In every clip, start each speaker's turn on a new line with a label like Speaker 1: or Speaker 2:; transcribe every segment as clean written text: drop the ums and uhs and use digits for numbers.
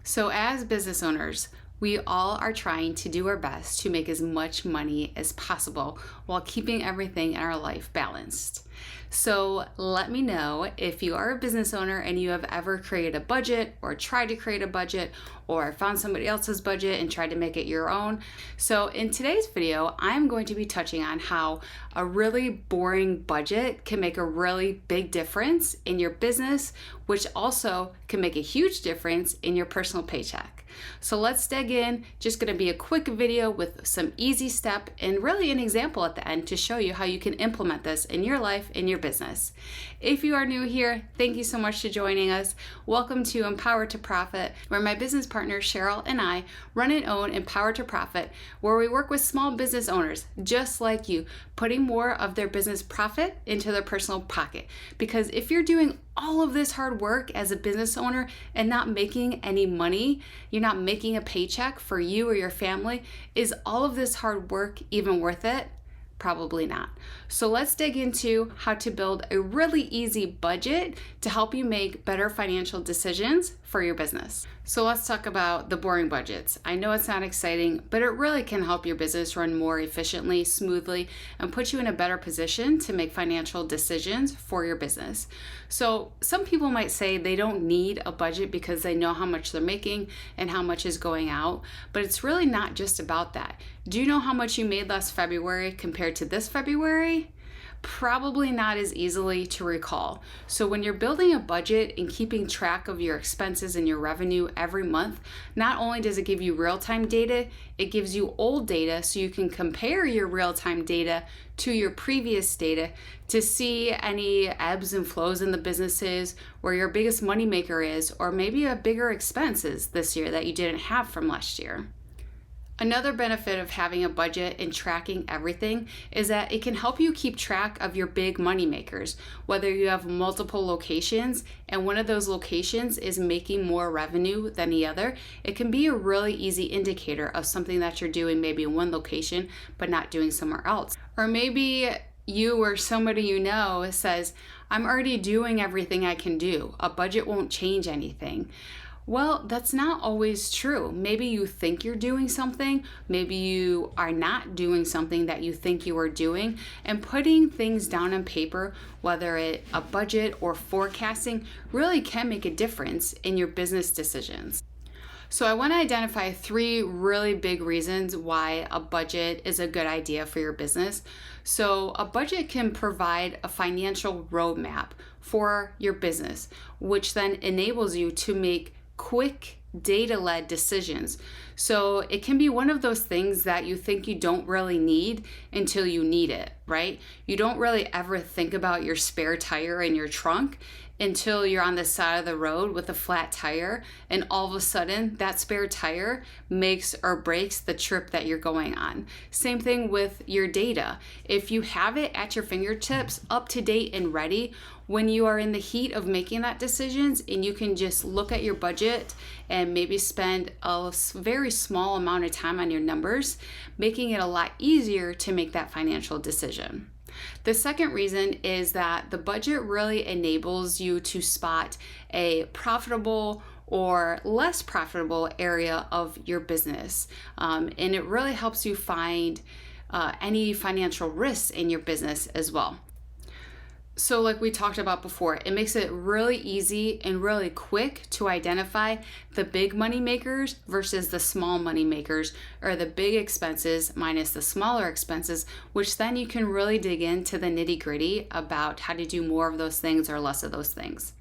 Speaker 1: So as business owners, we all are trying to do our best to make as much money as possible while keeping everything in our life balanced. So let me know if you are a business owner and you have ever created a budget or tried to create a budget or found somebody else's budget and tried to make it your own. So in today's video, I'm going to be touching on how a really boring budget can make a really big difference in your business, which also can make a huge difference in your personal paycheck. So let's dig in. Just going to be a quick video with some easy step and really an example at the end to show you how you can implement this in your life, in your business. If you are new here, thank you so much for joining us. Welcome to Empower to Profit, where my business partner Cheryl and I run and own Empower to Profit, where we work with small business owners just like you, putting more of their business profit into their personal pocket. Because if you're doing all of this hard work as a business owner and not making any money, you're not making a paycheck for you or your family, is all of this hard work even worth it? Probably not. So let's dig into how to build a really easy budget to help you make better financial decisions for your business. So let's talk about the boring budgets. I know it's not exciting, but it really can help your business run more efficiently, smoothly, and put you in a better position to make financial decisions for your business. So some people might say they don't need a budget because they know how much they're making and how much is going out, but it's really not just about that. Do you know how much you made last February compared to this February? Probably not as easily to recall. So when you're building a budget and keeping track of your expenses and your revenue every month, not only does it give you real-time data, it gives you old data so you can compare your real-time data to your previous data to see any ebbs and flows in the businesses, where your biggest moneymaker is, or maybe a bigger expenses this year that you didn't have from last year. Another benefit of having a budget and tracking everything is that it can help you keep track of your big money makers. Whether you have multiple locations and one of those locations is making more revenue than the other, it can be a really easy indicator of something that you're doing maybe in one location but not doing somewhere else. Or maybe you or somebody you know says, I'm already doing everything I can do. A budget won't change anything. Well, that's not always true. Maybe you think you're doing something, maybe you are not doing something that you think you are doing, and putting things down on paper, whether it's a budget or forecasting, really can make a difference in your business decisions. So I want to identify 3 really big reasons why a budget is a good idea for your business. So a budget can provide a financial roadmap for your business, which then enables you to make quick data-led decisions. So it can be one of those things that you think you don't really need until you need it, right? You don't really ever think about your spare tire in your trunk until you're on the side of the road with a flat tire, and all of a sudden that spare tire makes or breaks the trip that you're going on. Same thing with your data. If you have it at your fingertips, up to date and ready, when you are in the heat of making that decisions and you can just look at your budget and maybe spend a very small amount of time on your numbers, making it a lot easier to make that financial decision. The second reason is that the budget really enables you to spot a profitable or less profitable area of your business. And it really helps you find any financial risks in your business as well. So like we talked about before, it makes it really easy and really quick to identify the big money makers versus the small money makers, or the big expenses minus the smaller expenses, which then you can really dig into the nitty-gritty about how to do more of those things or less of those things.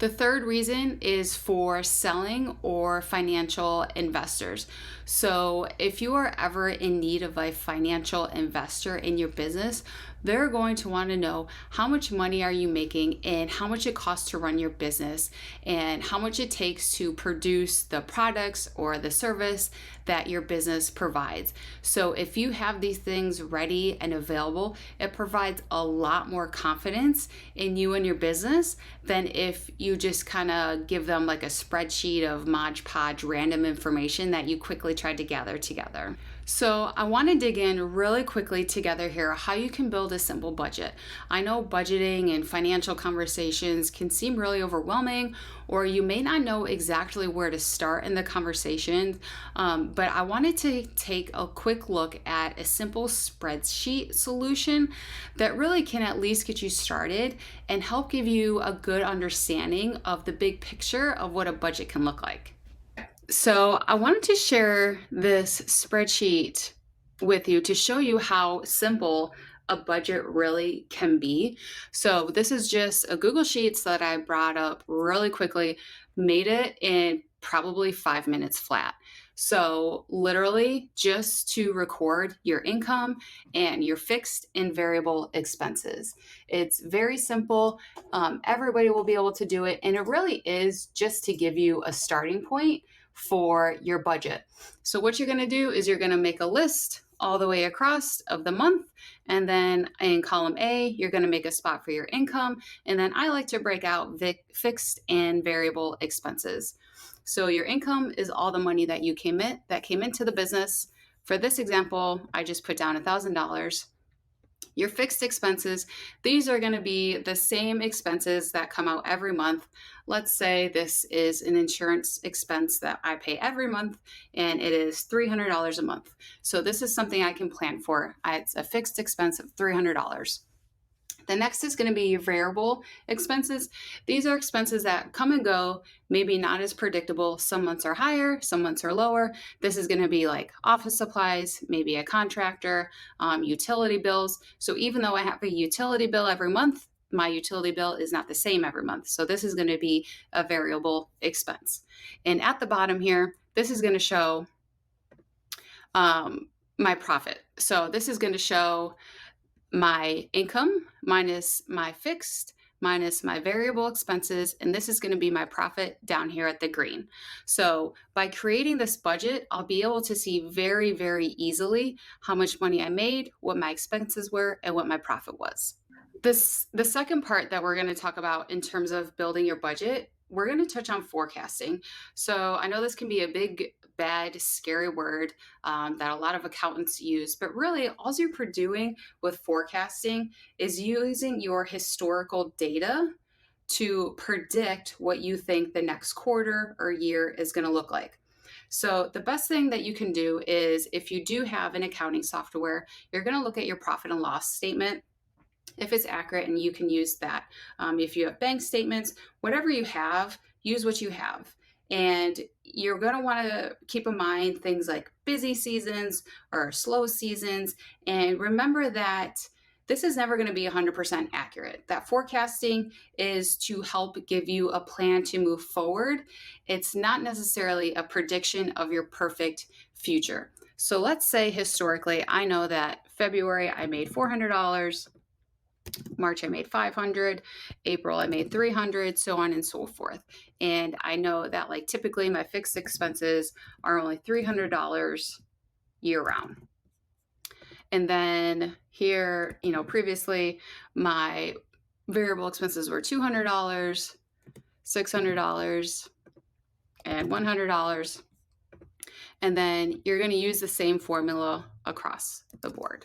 Speaker 1: The third reason is for selling or financial investors. So if you are ever in need of a financial investor in your business, they're going to want to know how much money are you making and how much it costs to run your business and how much it takes to produce the products or the service that your business provides. So if you have these things ready and available, it provides a lot more confidence in you and your business than if you just kind of give them like a spreadsheet of Mod Podge random information that you quickly tried to gather together. So, I want to dig in really quickly together here how you can build a simple budget. I know budgeting and financial conversations can seem really overwhelming, or you may not know exactly where to start in the conversation. But I wanted to take a quick look at a simple spreadsheet solution that really can at least get you started and help give you a good understanding of the big picture of what a budget can look like. So I wanted to share this spreadsheet with you to show you how simple a budget really can be. So this is just a Google Sheets that I brought up really quickly, made it in probably 5 minutes flat. So literally just to record your income and your fixed and variable expenses. It's very simple. Everybody will be able to do it. And it really is just to give you a starting point for your budget. So what you're going to do is you're going to make a list all the way across of the month, and then in column A you're going to make a spot for your income, and then I like to break out fixed and variable expenses. So your income is all the money that came into the business. For this example, I just put down $1,000. Your fixed expenses, these are going to be the same expenses that come out every month. Let's say this is an insurance expense that I pay every month, and it is $300 a month. So this is something I can plan for. It's a fixed expense of $300. The next is going to be your variable expenses. These are expenses that come and go, maybe not as predictable. Some months are higher, some months are lower. This is going to be like office supplies, maybe a contractor, utility bills. So even though I have a utility bill every month, my utility bill is not the same every month. So this is going to be a variable expense. And at the bottom here, this is going to show my profit. So this is going to show my income minus my fixed minus my variable expenses, and this is going to be my profit down here at the green. So by creating this budget, I'll be able to see very, very easily how much money I made, what my expenses were, and what my profit was. The second part that we're going to talk about in terms of building your budget, we're going to touch on forecasting. So I know this can be a big, bad, scary word that a lot of accountants use, but really all you're doing with forecasting is using your historical data to predict what you think the next quarter or year is going to look like. So the best thing that you can do is, if you do have an accounting software, you're going to look at your profit and loss statement if it's accurate, and you can use that. If you have bank statements, whatever you have, use what you have. And you're going to want to keep in mind things like busy seasons or slow seasons. And remember that this is never going to be 100% accurate. That forecasting is to help give you a plan to move forward. It's not necessarily a prediction of your perfect future. So let's say historically, I know that February I made $400. March I made 500, April I made 300, so on and so forth. And I know that like typically my fixed expenses are only $300 year round. And then here, previously my variable expenses were $200, $600, and $100. And then you're going to use the same formula across the board.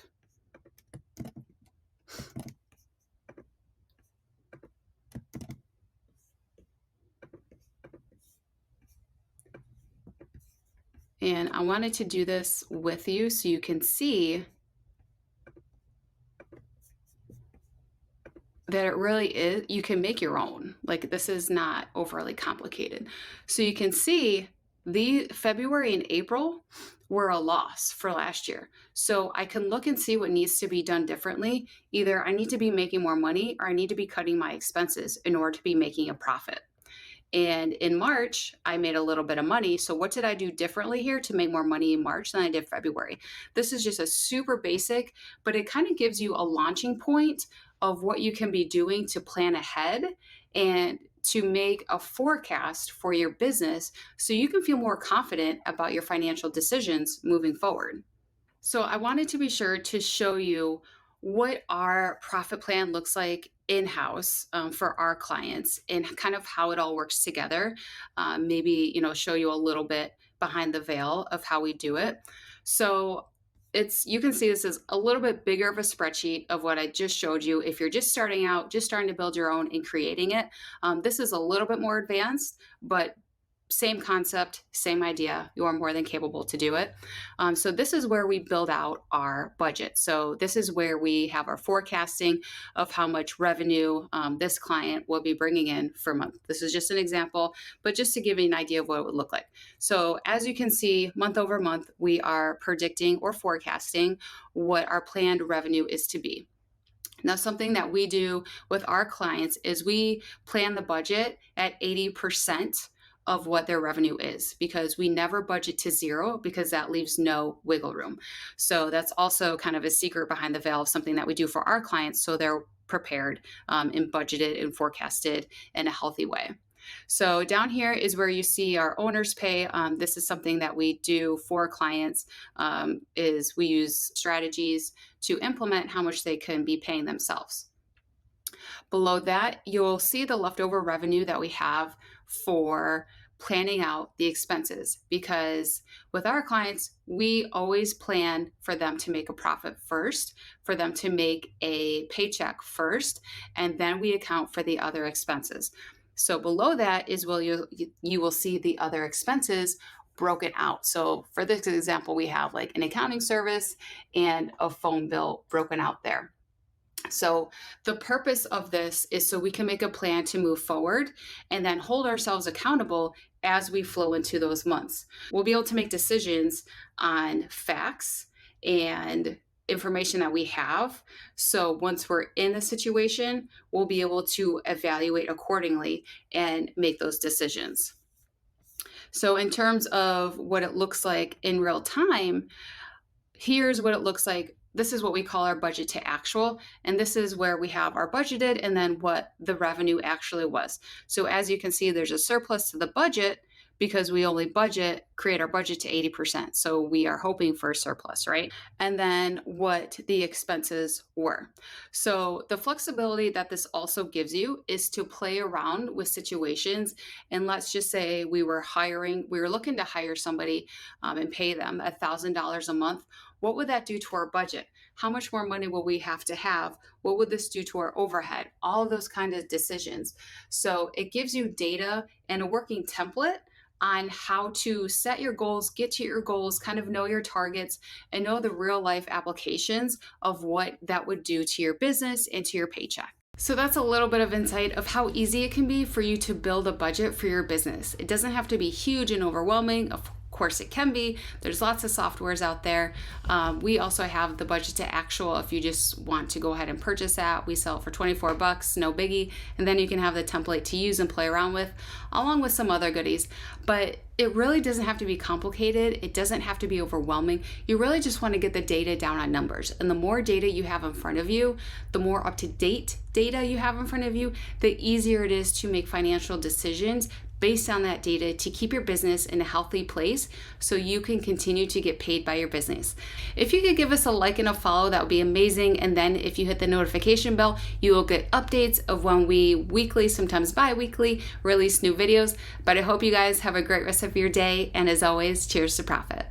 Speaker 1: And I wanted to do this with you so you can see that it really is, you can make your own. Like, this is not overly complicated. So you can see the February and April were a loss for last year. So I can look and see what needs to be done differently. Either I need to be making more money, or I need to be cutting my expenses in order to be making a profit. And in March, I made a little bit of money. So what did I do differently here to make more money in March than I did February? This is just a super basic, but it kind of gives you a launching point of what you can be doing to plan ahead and to make a forecast for your business so you can feel more confident about your financial decisions moving forward. So I wanted to be sure to show you what our profit plan looks like in-house for our clients, and kind of how it all works together. Maybe, show you a little bit behind the veil of how we do it. So you can see this is a little bit bigger of a spreadsheet of what I just showed you. If you're just starting out, just starting to build your own and creating it, this is a little bit more advanced, but same concept, same idea. You are more than capable to do it. So this is where we build out our budget. So this is where we have our forecasting of how much revenue this client will be bringing in for a month. This is just an example, but just to give you an idea of what it would look like. So as you can see, month over month, we are predicting or forecasting what our planned revenue is to be. Now, something that we do with our clients is we plan the budget at 80% of what their revenue is, because we never budget to zero, because that leaves no wiggle room. So that's also kind of a secret behind the veil of something that we do for our clients, so they're prepared and budgeted and forecasted in a healthy way. So down here is where you see our owner's pay. This is something that we do for clients, is we use strategies to implement how much they can be paying themselves. Below that, you'll see the leftover revenue that we have for planning out the expenses, because with our clients, we always plan for them to make a profit first, for them to make a paycheck first, and then we account for the other expenses. So below that is where you will see the other expenses broken out. So for this example, we have like an accounting service and a phone bill broken out there. So the purpose of this is so we can make a plan to move forward and then hold ourselves accountable as we flow into those months. We'll be able to make decisions on facts and information that we have. So once we're in the situation, we'll be able to evaluate accordingly and make those decisions. So in terms of what it looks like in real time, here's what it looks like. This is what we call our budget to actual, and this is where we have our budgeted and then what the revenue actually was. So as you can see, there's a surplus to the budget because we only create our budget to 80%. So we are hoping for a surplus, right? And then what the expenses were. So the flexibility that this also gives you is to play around with situations. And let's just say we were looking to hire somebody and pay them $1,000 a month. What would that do to our budget? How much more money will we have to have? What would this do to our overhead? All of those kind of decisions. So it gives you data and a working template on how to set your goals, get to your goals, kind of know your targets, and know the real life applications of what that would do to your business and to your paycheck. So that's a little bit of insight of how easy it can be for you to build a budget for your business. It doesn't have to be huge and overwhelming. Of course it can be. There's lots of softwares out there. We also have the budget to actual if you just want to go ahead and purchase that. We sell it for $24, no biggie. And then you can have the template to use and play around with, along with some other goodies. But it really doesn't have to be complicated. It doesn't have to be overwhelming. You really just want to get the data down on numbers. And the more data you have in front of you, the more up-to-date data you have in front of you, the easier it is to make financial decisions based on that data to keep your business in a healthy place so you can continue to get paid by your business. If you could give us a like and a follow, that would be amazing. And then if you hit the notification bell, you will get updates of when we weekly, sometimes bi-weekly, release new videos. But I hope you guys have a great rest of your day. And as always, cheers to profit.